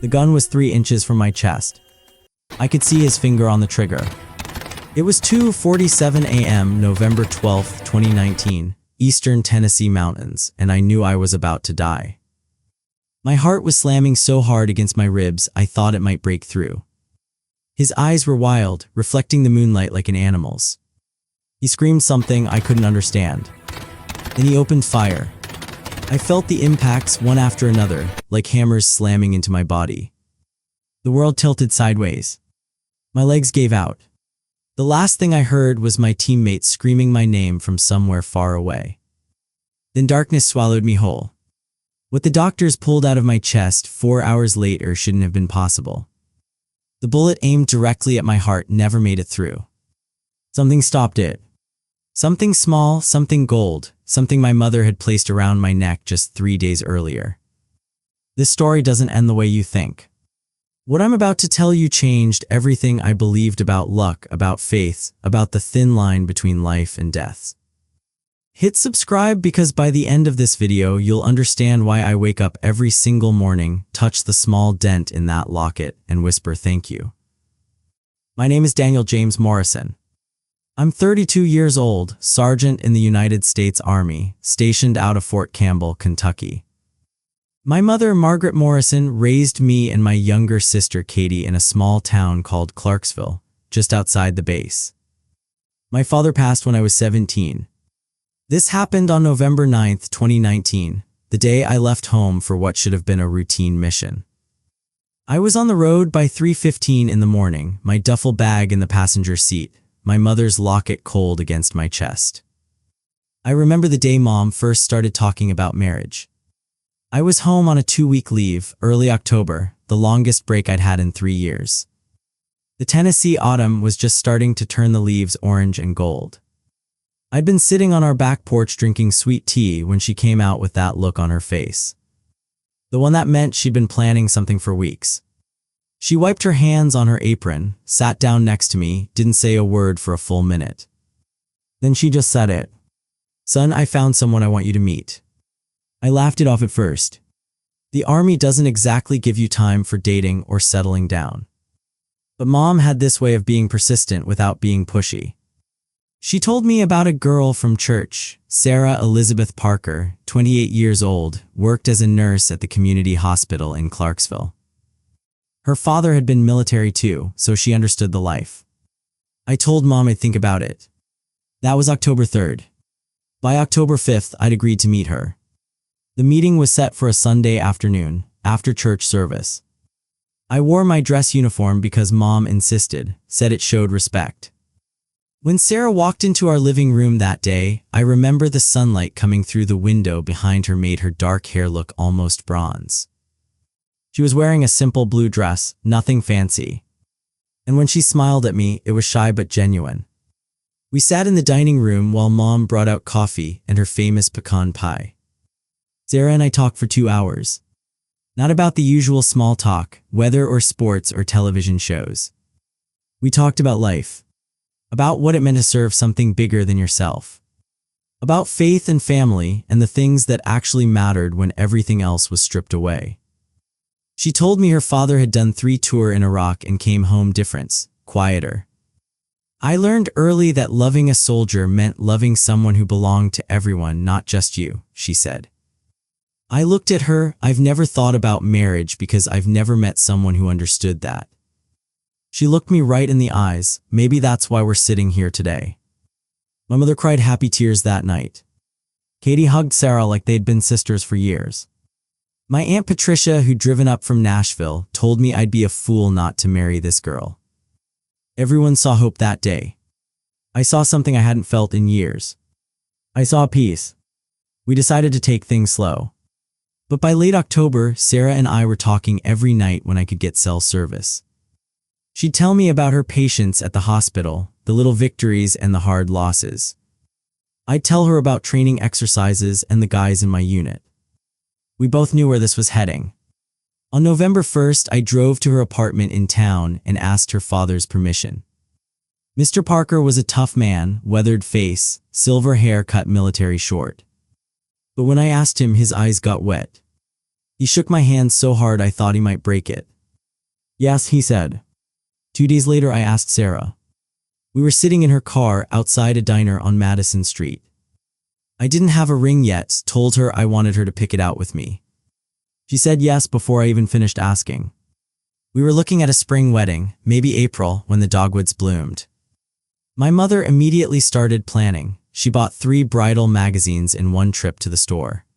The gun was 3 inches from my chest. I could see his finger on the trigger. It was 2:47 a.m., November 12, 2019, Eastern Tennessee mountains, and I knew I was about to die. My heart was slamming so hard against my ribs I thought it might break through. His eyes were wild, reflecting the moonlight like an animal's. He screamed something I couldn't understand. Then he opened fire. I felt the impacts one after another, like hammers slamming into my body. The world tilted sideways. My legs gave out. The last thing I heard was my teammates screaming my name from somewhere far away. Then darkness swallowed me whole. What the doctors pulled out of my chest 4 hours later shouldn't have been possible. The bullet aimed directly at my heart never made it through. Something stopped it. Something small, something gold, something my mother had placed around my neck just 3 days earlier. This story doesn't end the way you think. What I'm about to tell you changed everything I believed about luck, about faith, about the thin line between life and death. Hit subscribe because by the end of this video, you'll understand why I wake up every single morning, touch the small dent in that locket, and whisper thank you. My name is Daniel James Morrison. I'm 32 years old, sergeant in the United States Army, stationed out of Fort Campbell, Kentucky. My mother, Margaret Morrison, raised me and my younger sister, Katie, in a small town called Clarksville, just outside the base. My father passed when I was 17. This happened on November 9, 2019, the day I left home for what should have been a routine mission. I was on the road by 3:15 in the morning, my duffel bag in the passenger seat, my mother's locket cold against my chest. I remember the day Mom first started talking about marriage. I was home on a 2-week leave, early October, the longest break I'd had in 3 years. The Tennessee autumn was just starting to turn the leaves orange and gold. I'd been sitting on our back porch drinking sweet tea when she came out with that look on her face. The one that meant she'd been planning something for weeks. She wiped her hands on her apron, sat down next to me, didn't say a word for a full minute. Then she just said it. "Son, I found someone I want you to meet." I laughed it off at first. The Army doesn't exactly give you time for dating or settling down. But Mom had this way of being persistent without being pushy. She told me about a girl from church, Sarah Elizabeth Parker, 28 years old, worked as a nurse at the community hospital in Clarksville. Her father had been military too, so she understood the life. I told Mom I'd think about it. That was October 3rd. By October 5th, I'd agreed to meet her. The meeting was set for a Sunday afternoon, after church service. I wore my dress uniform because Mom insisted, said it showed respect. When Sarah walked into our living room that day, I remember the sunlight coming through the window behind her made her dark hair look almost bronze. She was wearing a simple blue dress, nothing fancy. And when she smiled at me, it was shy but genuine. We sat in the dining room while Mom brought out coffee and her famous pecan pie. Sarah and I talked for 2 hours. Not about the usual small talk, weather or sports or television shows. We talked about life. About what it meant to serve something bigger than yourself. About faith and family and the things that actually mattered when everything else was stripped away. She told me her father had done 3 tours in Iraq and came home different, quieter. I learned early that loving a soldier meant loving someone who belonged to everyone, not just you, she said. I looked at her. I've never thought about marriage because I've never met someone who understood that. She looked me right in the eyes. Maybe that's why we're sitting here today. My mother cried happy tears that night. Katie hugged Sarah like they'd been sisters for years. My Aunt Patricia, who'd driven up from Nashville, told me I'd be a fool not to marry this girl. Everyone saw hope that day. I saw something I hadn't felt in years. I saw peace. We decided to take things slow. But by late October, Sarah and I were talking every night when I could get cell service. She'd tell me about her patients at the hospital, the little victories and the hard losses. I'd tell her about training exercises and the guys in my unit. We both knew where this was heading. On November 1st, I drove to her apartment in town and asked her father's permission. Mr. Parker was a tough man, weathered face, silver hair cut military short. But when I asked him, his eyes got wet. He shook my hand so hard I thought he might break it. Yes, he said. 2 days later, I asked Sarah. We were sitting in her car outside a diner on Madison Street. I didn't have a ring yet, told her I wanted her to pick it out with me. She said yes before I even finished asking. We were looking at a spring wedding, maybe April, when the dogwoods bloomed. My mother immediately started planning. She bought 3 bridal magazines in one trip to the store.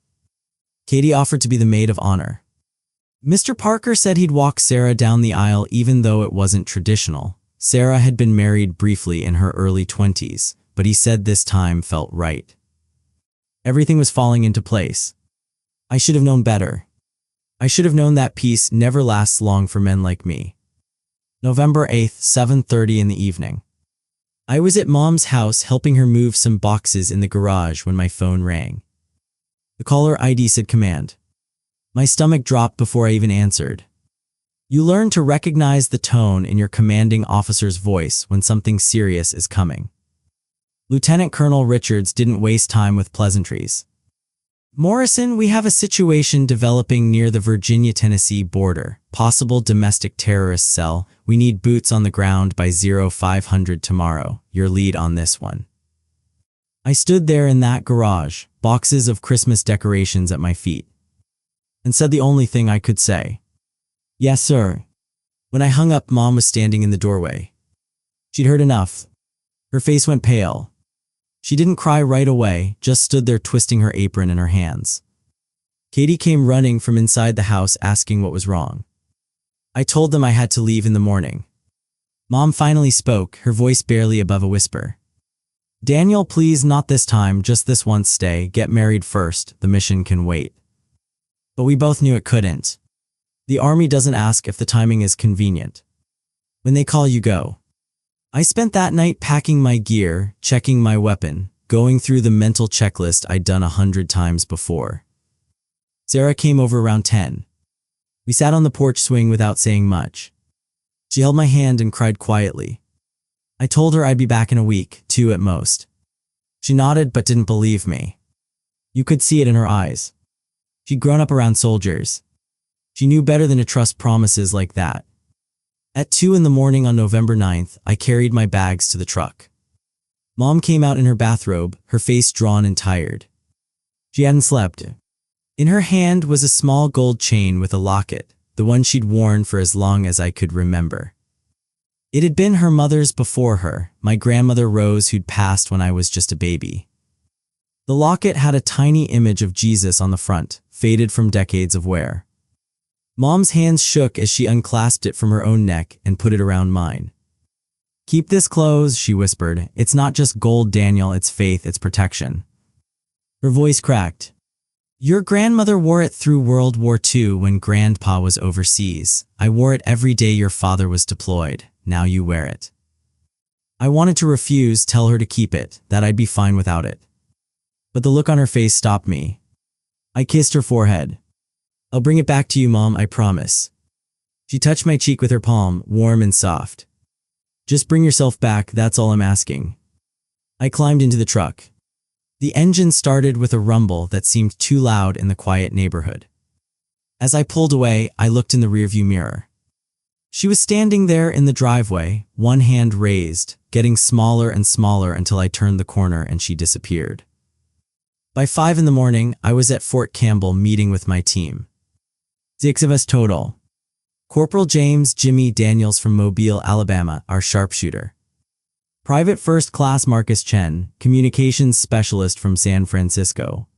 Katie offered to be the maid of honor. Mr. Parker said he'd walk Sarah down the aisle even though it wasn't traditional. Sarah had been married briefly in her early 20s, but he said this time felt right. Everything was falling into place. I should have known better. I should have known that peace never lasts long for men like me. November 8th, 7:30 in the evening. I was at Mom's house helping her move some boxes in the garage when my phone rang. The caller ID said command. My stomach dropped before I even answered. You learn to recognize the tone in your commanding officer's voice when something serious is coming. Lieutenant Colonel Richards didn't waste time with pleasantries. Morrison, we have a situation developing near the Virginia-Tennessee border. Possible domestic terrorist cell. We need boots on the ground by 0500 tomorrow. Your lead on this one. I stood there in that garage, boxes of Christmas decorations at my feet, and said the only thing I could say. Yes, sir. When I hung up, Mom was standing in the doorway. She'd heard enough. Her face went pale. She didn't cry right away, just stood there twisting her apron in her hands. Katie came running from inside the house asking what was wrong. I told them I had to leave in the morning. Mom finally spoke, her voice barely above a whisper. Daniel, please, not this time, just this once, stay, get married first, the mission can wait. But we both knew it couldn't. The Army doesn't ask if the timing is convenient. When they call, you go. I spent that night packing my gear, checking my weapon, going through the mental checklist I'd done 100 times before. Sarah came over around 10. We sat on the porch swing without saying much. She held my hand and cried quietly. I told her I'd be back in a week, 2 at most. She nodded but didn't believe me. You could see it in her eyes. She'd grown up around soldiers. She knew better than to trust promises like that. At 2 in the morning on November 9th, I carried my bags to the truck. Mom came out in her bathrobe, her face drawn and tired. She hadn't slept. In her hand was a small gold chain with a locket, the one she'd worn for as long as I could remember. It had been her mother's before her, my grandmother Rose, who'd passed when I was just a baby. The locket had a tiny image of Jesus on the front, faded from decades of wear. Mom's hands shook as she unclasped it from her own neck and put it around mine. Keep this close, she whispered. It's not just gold, Daniel, it's faith, it's protection. Her voice cracked. Your grandmother wore it through World War II when Grandpa was overseas. I wore it every day your father was deployed. Now you wear it. I wanted to refuse, tell her to keep it, that I'd be fine without it. But the look on her face stopped me. I kissed her forehead. I'll bring it back to you, Mom, I promise. She touched my cheek with her palm, warm and soft. Just bring yourself back, that's all I'm asking. I climbed into the truck. The engine started with a rumble that seemed too loud in the quiet neighborhood. As I pulled away, I looked in the rearview mirror. She was standing there in the driveway, one hand raised, getting smaller and smaller until I turned the corner and she disappeared. By 5 in the morning, I was at Fort Campbell meeting with my team. 6 of us total. Corporal James Jimmy Daniels from Mobile, Alabama, our sharpshooter. Private First Class Marcus Chen, communications specialist from San Francisco.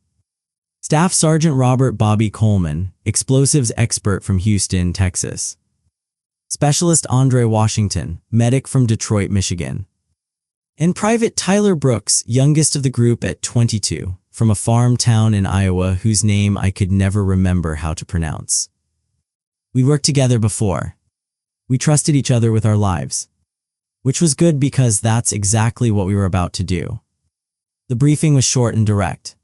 Staff Sergeant Robert Bobby Coleman, explosives expert from Houston, Texas. Specialist Andre Washington, medic from Detroit, Michigan. And Private Tyler Brooks, youngest of the group at 22, from a farm town in Iowa whose name I could never remember how to pronounce. We worked together before. We trusted each other with our lives. Which was good because that's exactly what we were about to do. The briefing was short and direct.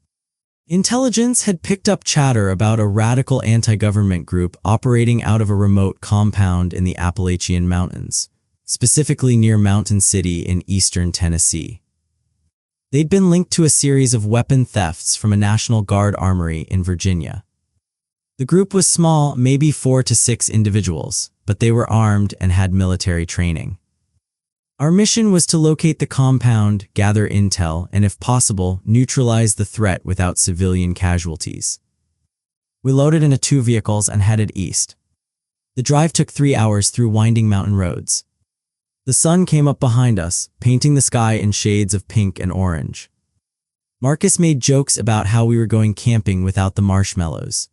Intelligence had picked up chatter about a radical anti-government group operating out of a remote compound in the Appalachian Mountains, specifically near Mountain City in eastern Tennessee. They'd been linked to a series of weapon thefts from a National Guard armory in Virginia. The The group was small, maybe 4 to 6 individuals, but they were armed and had military training. Our mission was to locate the compound, gather intel, and if possible, neutralize the threat without civilian casualties. We loaded into 2 vehicles and headed east. The drive took 3 hours through winding mountain roads. The sun came up behind us, painting the sky in shades of pink and orange. Marcus made jokes about how we were going camping without the marshmallows.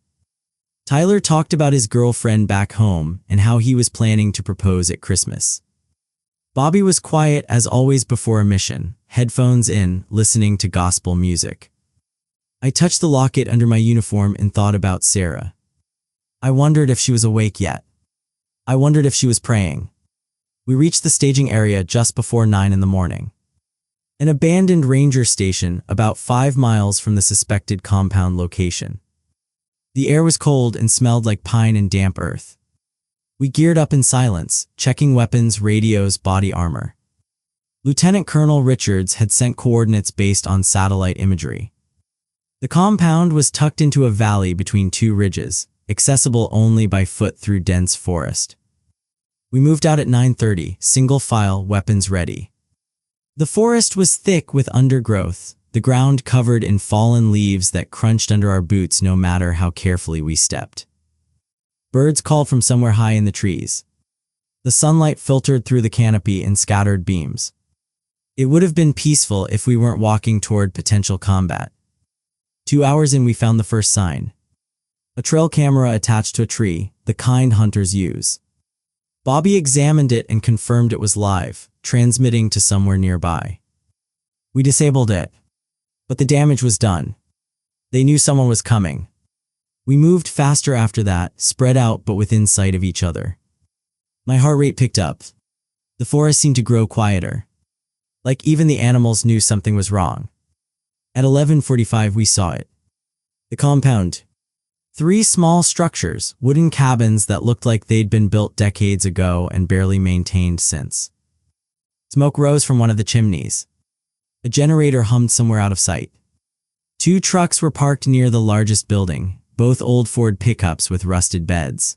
Tyler talked about his girlfriend back home and how he was planning to propose at Christmas. Bobby was quiet as always before a mission, headphones in, listening to gospel music. I touched the locket under my uniform and thought about Sarah. I wondered if she was awake yet. I wondered if she was praying. We reached the staging area just before 9 in the morning. An abandoned ranger station about 5 miles from the suspected compound location. The air was cold and smelled like pine and damp earth. We geared up in silence, checking weapons, radios, body armor. Lieutenant Colonel Richards had sent coordinates based on satellite imagery. The compound was tucked into a valley between 2 ridges, accessible only by foot through dense forest. We moved out at 9:30, single file, weapons ready. The forest was thick with undergrowth, the ground covered in fallen leaves that crunched under our boots no matter how carefully we stepped. Birds called from somewhere high in the trees. The sunlight filtered through the canopy in scattered beams. It would have been peaceful if we weren't walking toward potential combat. 2 hours in, we found the first sign. A trail camera attached to a tree, the kind hunters use. Bobby examined it and confirmed it was live, transmitting to somewhere nearby. We disabled it. But the damage was done. They knew someone was coming. We moved faster after that, spread out but within sight of each other. My heart rate picked up. The forest seemed to grow quieter. Like even the animals knew something was wrong. At 11:45 we saw it. The compound. 3 small structures, wooden cabins that looked like they'd been built decades ago and barely maintained since. Smoke rose from one of the chimneys. A generator hummed somewhere out of sight. 2 trucks were parked near the largest building, both old Ford pickups with rusted beds.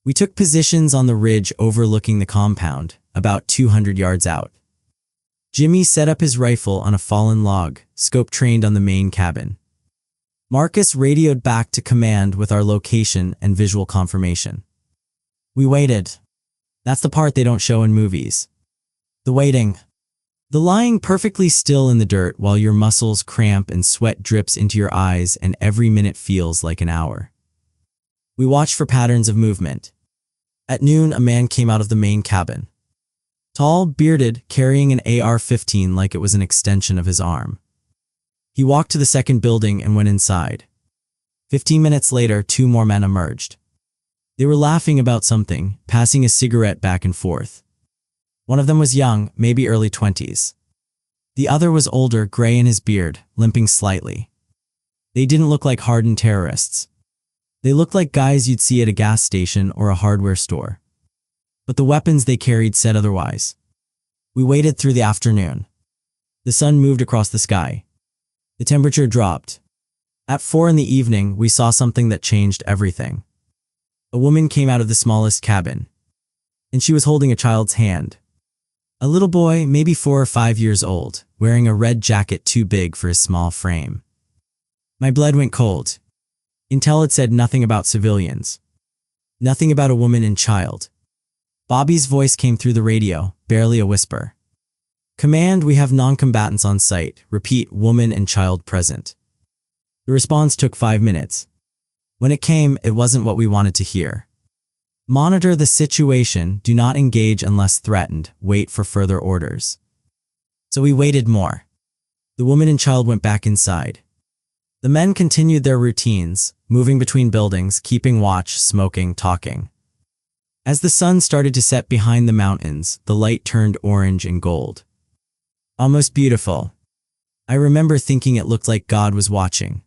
We took positions on the ridge overlooking the compound, about 200 yards out. Jimmy set up his rifle on a fallen log, scope trained on the main cabin. Marcus radioed back to command with our location and visual confirmation. We waited. That's the part they don't show in movies. The waiting. The lying perfectly still in the dirt while your muscles cramp and sweat drips into your eyes and every minute feels like an hour. We watched for patterns of movement. At noon, a man came out of the main cabin. Tall, bearded, carrying an AR-15 like it was an extension of his arm. He walked to the second building and went inside. 15 minutes later, 2 more men emerged. They were laughing about something, passing a cigarette back and forth. One of them was young, maybe early 20s. The other was older, gray in his beard, limping slightly. They didn't look like hardened terrorists. They looked like guys you'd see at a gas station or a hardware store. But the weapons they carried said otherwise. We waited through the afternoon. The sun moved across the sky. The temperature dropped. At 4 in the evening, we saw something that changed everything. A woman came out of the smallest cabin. And she was holding a child's hand. A little boy, maybe 4 or 5 years old, wearing a red jacket too big for his small frame. My blood went cold. Intel had said nothing about civilians. Nothing about a woman and child. Bobby's voice came through the radio, barely a whisper. Command, we have non-combatants on site. Repeat, woman and child present. The response took 5 minutes. When it came, it wasn't what we wanted to hear. Monitor the situation, do not engage unless threatened, wait for further orders. So we waited more. The woman and child went back inside. The men continued their routines, moving between buildings, keeping watch, smoking, talking. As the sun started to set behind the mountains, the light turned orange and gold. Almost beautiful. I remember thinking it looked like God was watching.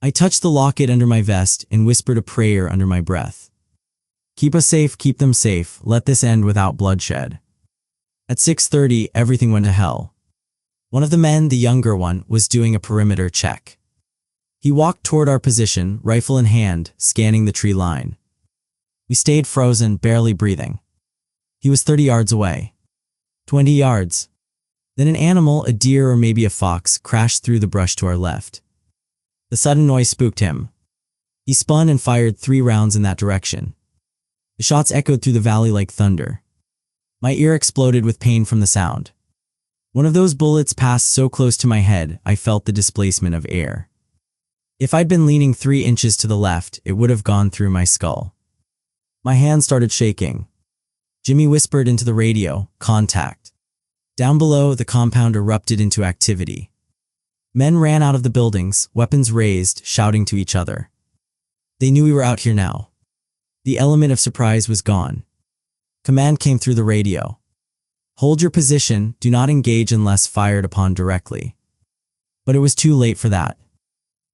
I touched the locket under my vest and whispered a prayer under my breath. Keep us safe, keep them safe, let this end without bloodshed. At 6:30, everything went to hell. One of the men, the younger one, was doing a perimeter check. He walked toward our position, rifle in hand, scanning the tree line. We stayed frozen, barely breathing. He was 30 yards away. 20 yards. Then an animal, a deer or maybe a fox, crashed through the brush to our left. The sudden noise spooked him. He spun and fired 3 rounds in that direction. The shots echoed through the valley like thunder. My ear exploded with pain from the sound. One of those bullets passed so close to my head, I felt the displacement of air. If I'd been leaning 3 inches to the left, it would have gone through my skull. My hands started shaking. Jimmy whispered into the radio, "Contact." Down below, the compound erupted into activity. Men ran out of the buildings, weapons raised, shouting to each other. They knew we were out here now. The element of surprise was gone. Command came through the radio. "Hold your position, do not engage unless fired upon directly." But it was too late for that.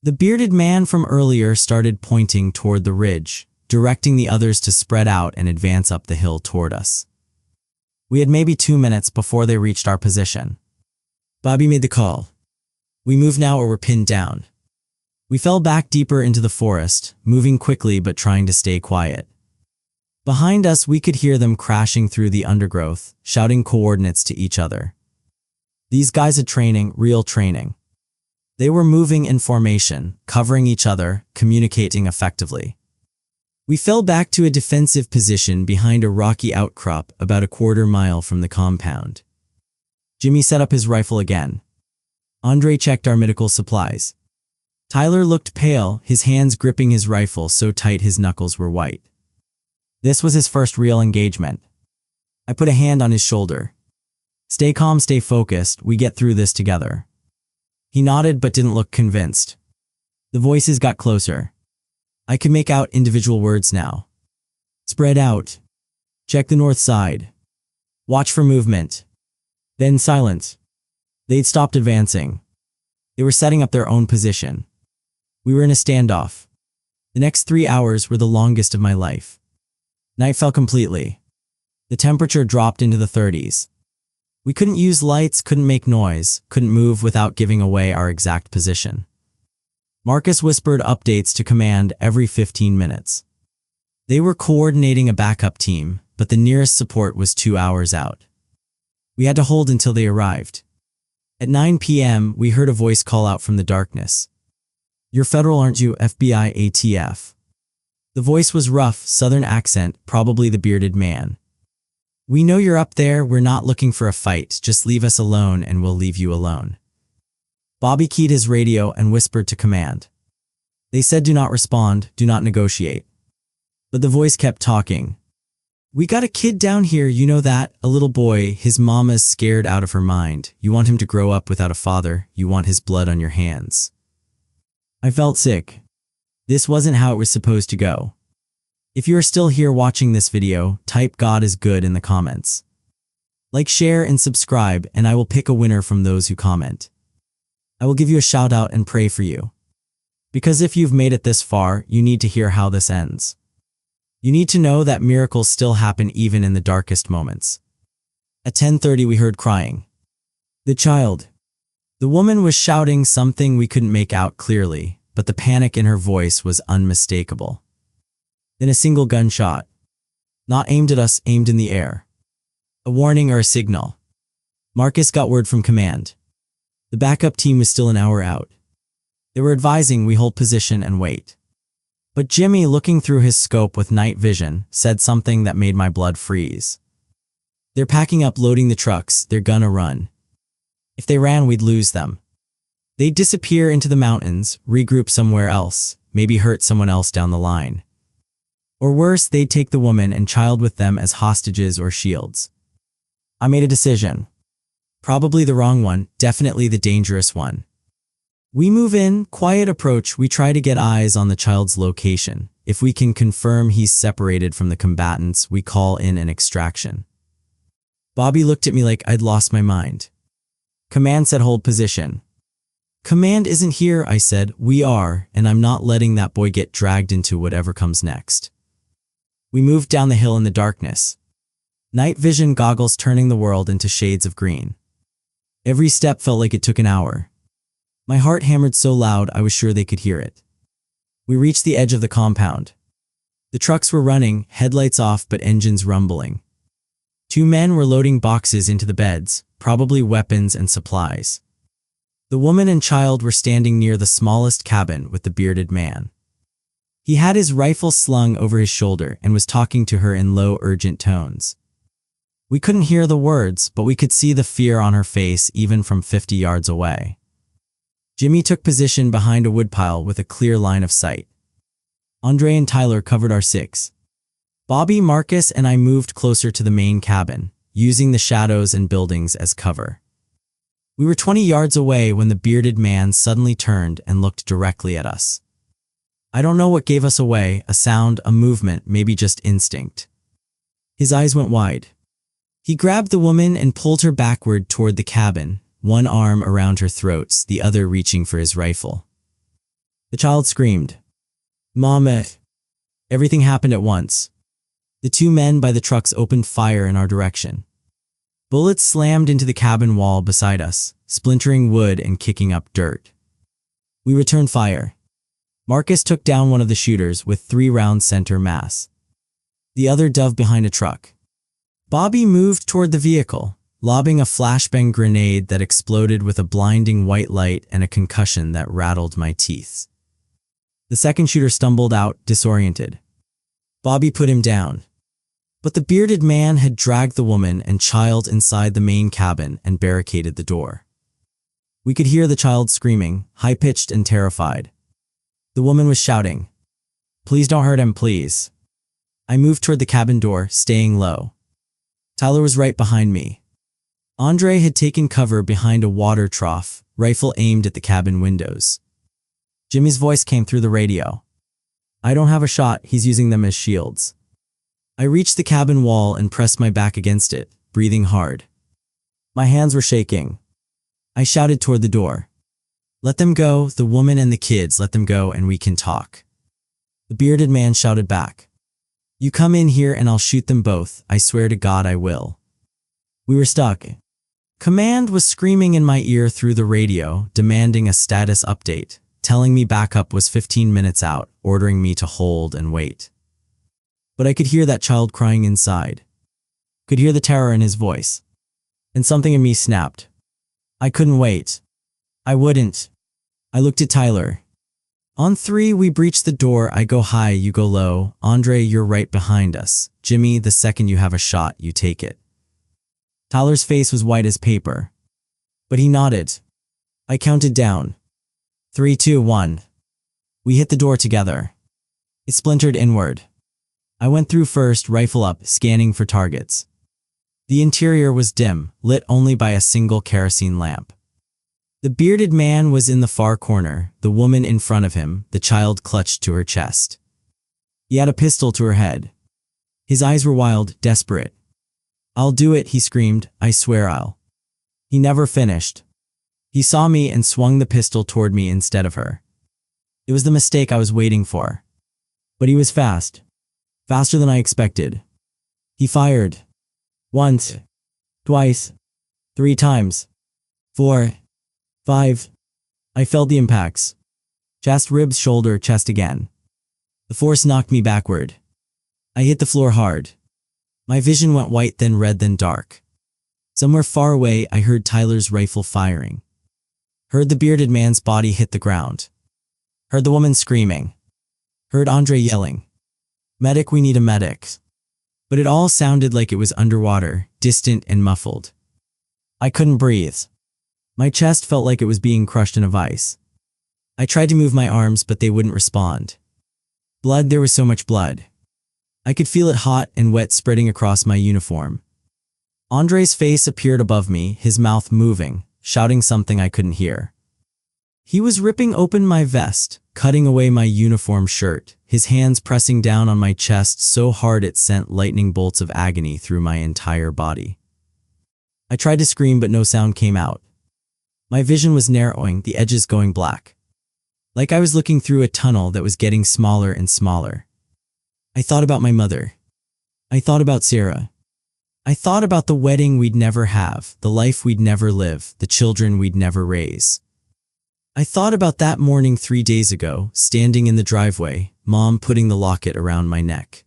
The bearded man from earlier started pointing toward the ridge, directing the others to spread out and advance up the hill toward us. We had maybe 2 minutes before they reached our position. Bobby made the call. "We move now or we're pinned down." We fell back deeper into the forest, moving quickly but trying to stay quiet. Behind us, we could hear them crashing through the undergrowth, shouting coordinates to each other. These guys had training, real training. They were moving in formation, covering each other, communicating effectively. We fell back to a defensive position behind a rocky outcrop about a quarter-mile from the compound. Jimmy set up his rifle again. Andre checked our medical supplies. Tyler looked pale, his hands gripping his rifle so tight his knuckles were white. This was his first real engagement. I put a hand on his shoulder. "Stay calm, stay focused, we get through this together." He nodded but didn't look convinced. The voices got closer. I could make out individual words now. "Spread out. Check the north side. Watch for movement." Then silence. They'd stopped advancing. They were setting up their own position. We were in a standoff. The next 3 hours were the longest of my life. Night fell completely. The temperature dropped into the 30s. We couldn't use lights, couldn't make noise, couldn't move without giving away our exact position. Marcus whispered updates to command every 15 minutes. They were coordinating a backup team, but the nearest support was 2 hours out. We had to hold until they arrived. At 9 p.m., we heard a voice call out from the darkness. "You're federal, aren't you, FBI ATF?" The voice was rough, southern accent, probably the bearded man. "We know you're up there, we're not looking for a fight, just leave us alone and we'll leave you alone." Bobby keyed his radio and whispered to command. They said do not respond, do not negotiate. But the voice kept talking. "We got a kid down here, you know that, a little boy, his mama's scared out of her mind. You want him to grow up without a father, you want his blood on your hands." I felt sick. This wasn't how it was supposed to go. If you are still here watching this video, type "God is good" in the comments. Like, share, and subscribe, and I will pick a winner from those who comment. I will give you a shout out and pray for you. Because if you've made it this far, you need to hear how this ends. You need to know that miracles still happen even in the darkest moments. At 10:30 we heard crying. The child. The woman was shouting something we couldn't make out clearly, but the panic in her voice was unmistakable. Then a single gunshot. Not aimed at us, aimed in the air. A warning or a signal. Marcus got word from command. The backup team was still an hour out. They were advising we hold position and wait. But Jimmy, looking through his scope with night vision, said something that made my blood freeze. "They're packing up, loading the trucks, they're gonna run. If they ran, we'd lose them. They'd disappear into the mountains, regroup somewhere else, maybe hurt someone else down the line. Or worse, they'd take the woman and child with them as hostages or shields." I made a decision. Probably the wrong one, definitely the dangerous one. We move in, quiet approach, we try to get eyes on the child's location. If we can confirm he's separated from the combatants, we call in an extraction. Bobby looked at me like I'd lost my mind. Command said hold position. "Command isn't here," I said. "We are, and I'm not letting that boy get dragged into whatever comes next." We moved down the hill in the darkness. Night vision goggles turning the world into shades of green. Every step felt like it took an hour. My heart hammered so loud I was sure they could hear it. We reached the edge of the compound. The trucks were running, headlights off but engines rumbling. 2 men were loading boxes into the beds, probably weapons and supplies. The woman and child were standing near the smallest cabin with the bearded man. He had his rifle slung over his shoulder and was talking to her in low, urgent tones. We couldn't hear the words, but we could see the fear on her face even from 50 yards away. Jimmy took position behind a woodpile with a clear line of sight. Andre and Tyler covered our 6. Bobby, Marcus, and I moved closer to the main cabin, using the shadows and buildings as cover. We were 20 yards away when the bearded man suddenly turned and looked directly at us. I don't know what gave us away, a sound, a movement, maybe just instinct. His eyes went wide. He grabbed the woman and pulled her backward toward the cabin, one arm around her throat, the other reaching for his rifle. The child screamed, "Mama!" Everything happened at once. The 2 men by the trucks opened fire in our direction. Bullets slammed into the cabin wall beside us, splintering wood and kicking up dirt. We returned fire. Marcus took down one of the shooters with 3 rounds center mass. The other dove behind a truck. Bobby moved toward the vehicle, lobbing a flashbang grenade that exploded with a blinding white light and a concussion that rattled my teeth. The second shooter stumbled out, disoriented. Bobby put him down. But the bearded man had dragged the woman and child inside the main cabin and barricaded the door. We could hear the child screaming, high-pitched and terrified. The woman was shouting, "Please don't hurt him, please." I moved toward the cabin door, staying low. Tyler was right behind me. Andre had taken cover behind a water trough, rifle aimed at the cabin windows. Jimmy's voice came through the radio. "I don't have a shot, he's using them as shields." I reached the cabin wall and pressed my back against it, breathing hard. My hands were shaking. I shouted toward the door. "Let them go, the woman and the kids, let them go and we can talk." The bearded man shouted back, "You come in here and I'll shoot them both, I swear to God I will." We were stuck. Command was screaming in my ear through the radio, demanding a status update, telling me backup was 15 minutes out, ordering me to hold and wait. But I could hear that child crying inside. Could hear the terror in his voice. And something in me snapped. I couldn't wait. I wouldn't. I looked at Tyler. On 3, we breached the door. I go high, you go low. Andre, you're right behind us. Jimmy, the second you have a shot, you take it. Tyler's face was white as paper. But he nodded. I counted down. 3, 2, 1. We hit the door together. It splintered inward. I went through first, rifle up, scanning for targets. The interior was dim, lit only by a single kerosene lamp. The bearded man was in the far corner, the woman in front of him, the child clutched to her chest. He had a pistol to her head. His eyes were wild, desperate. "I'll do it," he screamed. "I swear I'll." He never finished. He saw me and swung the pistol toward me instead of her. It was the mistake I was waiting for. But he was fast. Faster than I expected. He fired. Once. Twice. 3 times. 4. 5. I felt the impacts. Chest, ribs, shoulder, chest again. The force knocked me backward. I hit the floor hard. My vision went white, then red, then dark. Somewhere far away, I heard Tyler's rifle firing. Heard the bearded man's body hit the ground. Heard the woman screaming. Heard Andre yelling, "Medic, we need a medic." But it all sounded like it was underwater, distant and muffled. I couldn't breathe. My chest felt like it was being crushed in a vice. I tried to move my arms, but they wouldn't respond. Blood, there was so much blood. I could feel it hot and wet spreading across my uniform. Andre's face appeared above me, his mouth moving, shouting something I couldn't hear. He was ripping open my vest, cutting away my uniform shirt, his hands pressing down on my chest so hard it sent lightning bolts of agony through my entire body. I tried to scream, but no sound came out. My vision was narrowing, the edges going black. Like I was looking through a tunnel that was getting smaller and smaller. I thought about my mother. I thought about Sarah. I thought about the wedding we'd never have, the life we'd never live, the children we'd never raise. I thought about that morning 3 days ago, standing in the driveway, Mom putting the locket around my neck.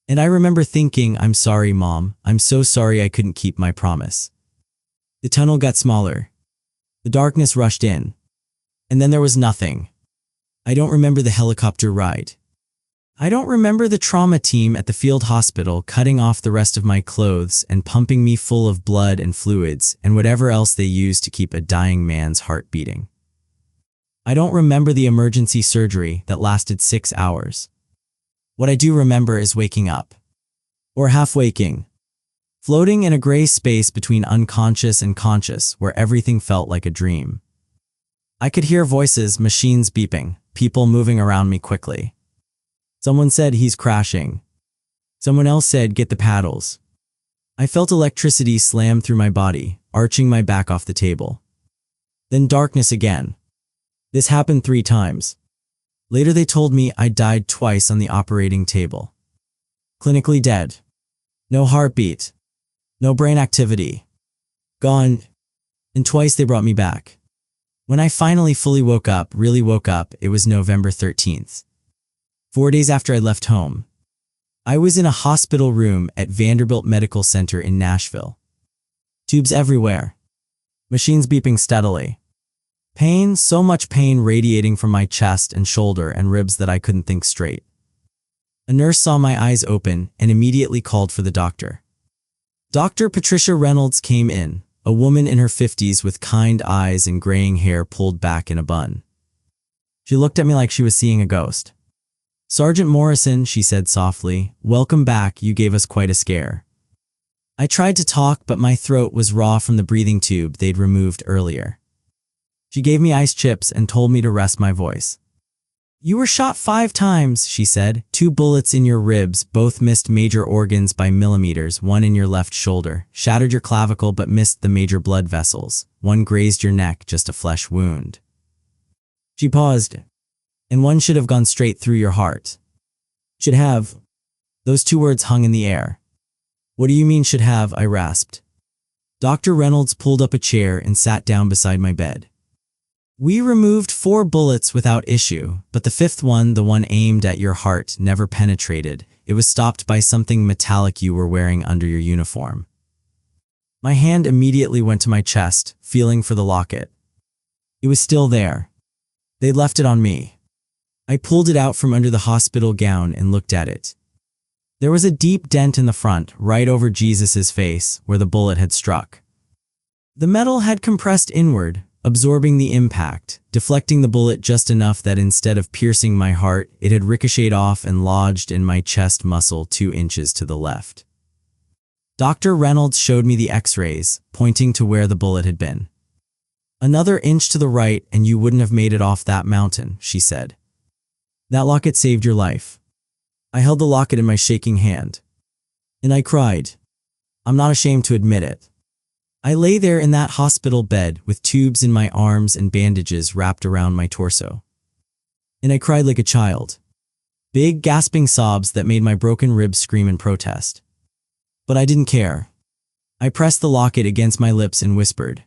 And I remember thinking, I'm sorry, Mom, I'm so sorry I couldn't keep my promise. The tunnel got smaller. The darkness rushed in. And then there was nothing. I don't remember the helicopter ride. I don't remember the trauma team at the field hospital cutting off the rest of my clothes and pumping me full of blood and fluids and whatever else they used to keep a dying man's heart beating. I don't remember the emergency surgery that lasted 6 hours. What I do remember is waking up. Or half waking. Floating in a gray space between unconscious and conscious where everything felt like a dream. I could hear voices, machines beeping, people moving around me quickly. Someone said, he's crashing. Someone else said, get the paddles. I felt electricity slam through my body, arching my back off the table. Then darkness again. This happened 3 times. Later they told me I died twice on the operating table. Clinically dead. No heartbeat. No brain activity. Gone. And twice they brought me back. When I finally fully woke up, really woke up, it was November 13th. 4 days after I left home. I was in a hospital room at Vanderbilt Medical Center in Nashville. Tubes everywhere. Machines beeping steadily. Pain, so much pain radiating from my chest and shoulder and ribs that I couldn't think straight. A nurse saw my eyes open and immediately called for the doctor. Dr. Patricia Reynolds came in, a woman in her 50s with kind eyes and graying hair pulled back in a bun. She looked at me like she was seeing a ghost. Sergeant Morrison, she said softly, welcome back, you gave us quite a scare. I tried to talk, but my throat was raw from the breathing tube they'd removed earlier. She gave me ice chips and told me to rest my voice. You were shot 5 times, she said. 2 bullets in your ribs, both missed major organs by millimeters, 1 in your left shoulder, shattered your clavicle but missed the major blood vessels, 1 grazed your neck, just a flesh wound. She paused. And 1 should have gone straight through your heart. Should have. Those 2 words hung in the air. What do you mean should have? I rasped. Dr. Reynolds pulled up a chair and sat down beside my bed. We removed 4 bullets without issue, but the 5th one, the one aimed at your heart, never penetrated. It was stopped by something metallic you were wearing under your uniform. My hand immediately went to my chest, feeling for the locket. It was still there. They'd left it on me. I pulled it out from under the hospital gown and looked at it. There was a deep dent in the front, right over Jesus's face, where the bullet had struck. The metal had compressed inward, absorbing the impact, deflecting the bullet just enough that instead of piercing my heart, it had ricocheted off and lodged in my chest muscle 2 inches to the left. Dr. Reynolds showed me the x-rays, pointing to where the bullet had been. Another inch to the right and you wouldn't have made it off that mountain, she said. That locket saved your life. I held the locket in my shaking hand. And I cried. I'm not ashamed to admit it. I lay there in that hospital bed with tubes in my arms and bandages wrapped around my torso. And I cried like a child. Big, gasping sobs that made my broken ribs scream in protest. But I didn't care. I pressed the locket against my lips and whispered,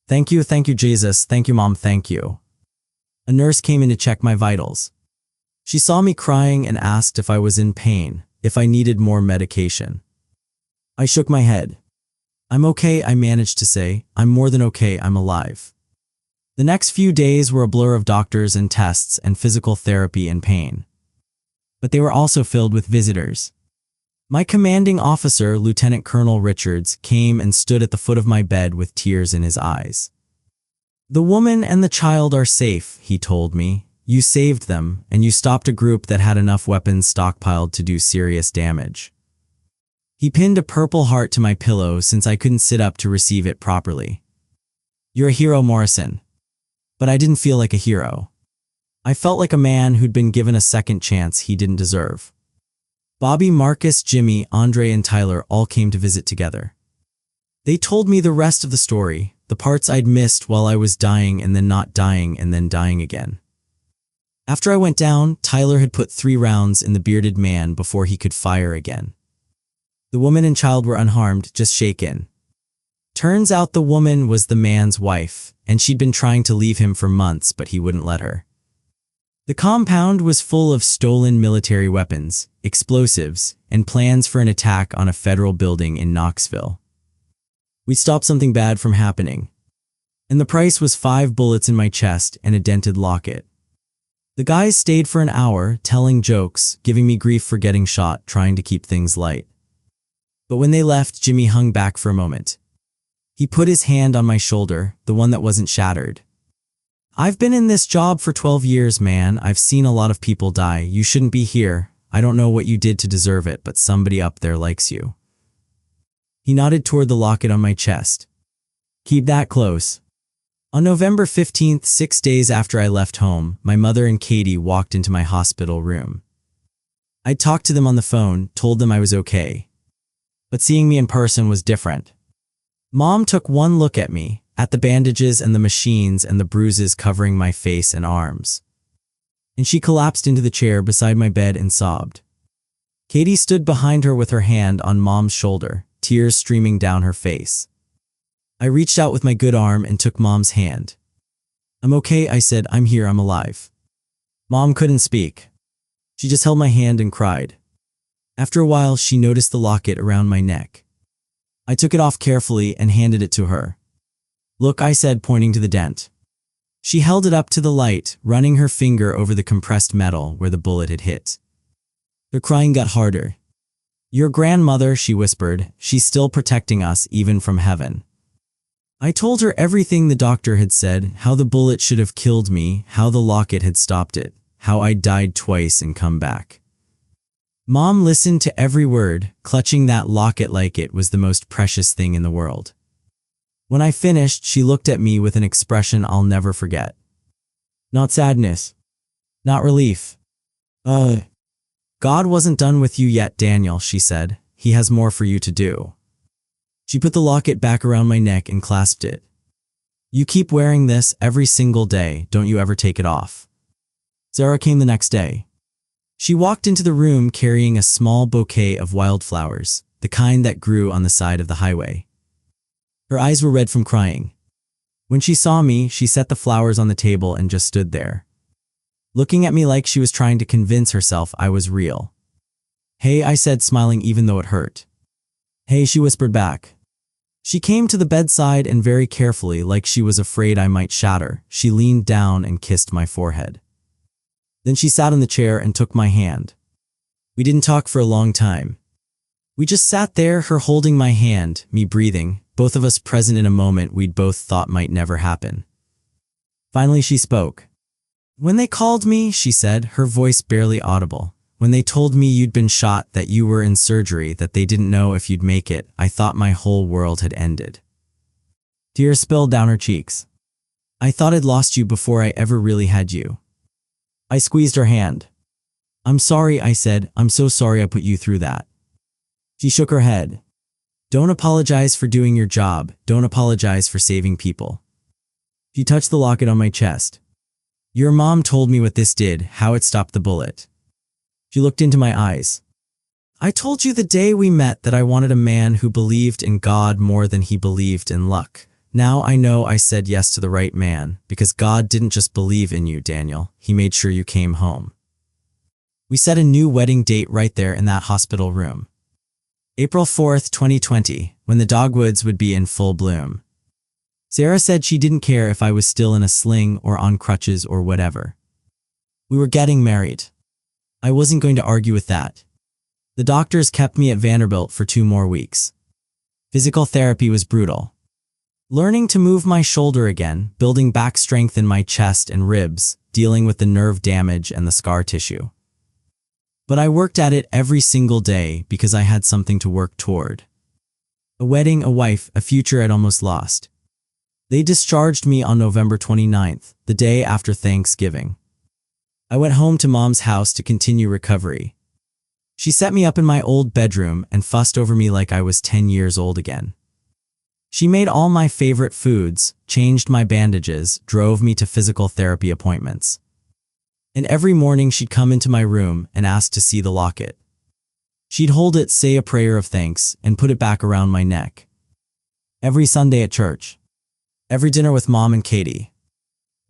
thank you, Jesus, thank you, Mom, thank you. A nurse came in to check my vitals. She saw me crying and asked if I was in pain, if I needed more medication. I shook my head. I'm okay, I managed to say. I'm more than okay, I'm alive. The next few days were a blur of doctors and tests and physical therapy and pain. But they were also filled with visitors. My commanding officer, Lieutenant Colonel Richards, came and stood at the foot of my bed with tears in his eyes. The woman and the child are safe, he told me. You saved them, and you stopped a group that had enough weapons stockpiled to do serious damage. He pinned a purple heart to my pillow since I couldn't sit up to receive it properly. You're a hero, Morrison. But I didn't feel like a hero. I felt like a man who'd been given a second chance he didn't deserve. Bobby, Marcus, Jimmy, Andre, and Tyler all came to visit together. They told me the rest of the story, the parts I'd missed while I was dying and then not dying and then dying again. After I went down, Tyler had put 3 rounds in the bearded man before he could fire again. The woman and child were unharmed, just shaken. Turns out the woman was the man's wife, and she'd been trying to leave him for months, but he wouldn't let her. The compound was full of stolen military weapons, explosives, and plans for an attack on a federal building in Knoxville. We stopped something bad from happening, and the price was 5 bullets in my chest and a dented locket. The guys stayed for an hour, telling jokes, giving me grief for getting shot, trying to keep things light. But when they left, Jimmy hung back for a moment. He put his hand on my shoulder, the one that wasn't shattered. "I've been in this job for 12 years, man. I've seen a lot of people die. You shouldn't be here. I don't know what you did to deserve it, but somebody up there likes you." He nodded toward the locket on my chest. "Keep that close." On November 15th, 6 days after I left home, my mother and Katie walked into my hospital room. I talked to them on the phone, told them I was okay. But seeing me in person was different. Mom took one look at me, at the bandages and the machines and the bruises covering my face and arms. And she collapsed into the chair beside my bed and sobbed. Katie stood behind her with her hand on Mom's shoulder, tears streaming down her face. I reached out with my good arm and took Mom's hand. "I'm okay," I said. "I'm here, I'm alive." Mom couldn't speak. She just held my hand and cried. After a while, she noticed the locket around my neck. I took it off carefully and handed it to her. "Look," I said, pointing to the dent. She held it up to the light, running her finger over the compressed metal where the bullet had hit. Her crying got harder. "Your grandmother," she whispered, "she's still protecting us, even from heaven." I told her everything the doctor had said, how the bullet should have killed me, how the locket had stopped it, how I'd died twice and come back. Mom listened to every word, clutching that locket like it was the most precious thing in the world. When I finished, she looked at me with an expression I'll never forget. Not sadness. Not relief. "God wasn't done with you yet, Daniel," she said. "He has more for you to do." She put the locket back around my neck and clasped it. "You keep wearing this every single day, don't you ever take it off." Sarah came the next day. She walked into the room carrying a small bouquet of wildflowers, the kind that grew on the side of the highway. Her eyes were red from crying. When she saw me, she set the flowers on the table and just stood there, looking at me like she was trying to convince herself I was real. "Hey," I said, smiling even though it hurt. "Hey," she whispered back. She came to the bedside and very carefully, like she was afraid I might shatter, she leaned down and kissed my forehead. Then she sat in the chair and took my hand. We didn't talk for a long time. We just sat there, her holding my hand, me breathing, both of us present in a moment we'd both thought might never happen. Finally she spoke. "When they called me," she said, her voice barely audible, "when they told me you'd been shot, that you were in surgery, that they didn't know if you'd make it, I thought my whole world had ended." Tears spilled down her cheeks. "I thought I'd lost you before I ever really had you." I squeezed her hand. "I'm sorry," I said. "I'm so sorry I put you through that." She shook her head. "Don't apologize for doing your job. Don't apologize for saving people." She touched the locket on my chest. "Your mom told me what this did, how it stopped the bullet." She looked into my eyes. "I told you the day we met that I wanted a man who believed in God more than he believed in luck. Now I know I said yes to the right man, because God didn't just believe in you, Daniel. He made sure you came home." We set a new wedding date right there in that hospital room. April 4th, 2020, when the dogwoods would be in full bloom. Sarah said she didn't care if I was still in a sling or on crutches or whatever. We were getting married. I wasn't going to argue with that. The doctors kept me at Vanderbilt for 2 more weeks. Physical therapy was brutal. Learning to move my shoulder again, building back strength in my chest and ribs, dealing with the nerve damage and the scar tissue. But I worked at it every single day because I had something to work toward. A wedding, a wife, a future I'd almost lost. They discharged me on November 29th, the day after Thanksgiving. I went home to Mom's house to continue recovery. She set me up in my old bedroom and fussed over me like I was 10 years old again. She made all my favorite foods, changed my bandages, drove me to physical therapy appointments. And every morning she'd come into my room and ask to see the locket. She'd hold it, say a prayer of thanks, and put it back around my neck. Every Sunday at church. Every dinner with Mom and Katie.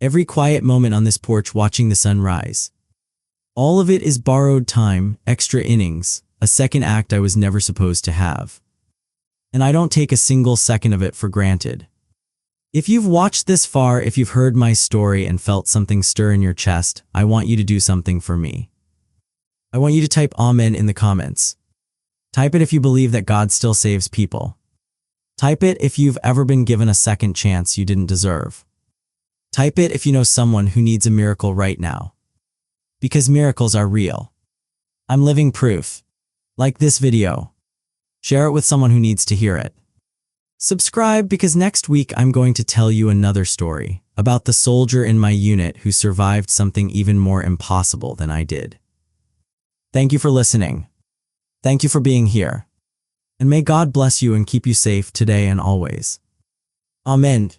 Every quiet moment on this porch watching the sun rise. All of it is borrowed time, extra innings, a second act I was never supposed to have. And I don't take a single second of it for granted. If you've watched this far, if you've heard my story and felt something stir in your chest, I want you to do something for me. I want you to type Amen in the comments. Type it if you believe that God still saves people. Type it if you've ever been given a second chance you didn't deserve. Type it if you know someone who needs a miracle right now. Because miracles are real. I'm living proof. Like this video. Share it with someone who needs to hear it. Subscribe because next week I'm going to tell you another story about the soldier in my unit who survived something even more impossible than I did. Thank you for listening. Thank you for being here. And may God bless you and keep you safe today and always. Amen.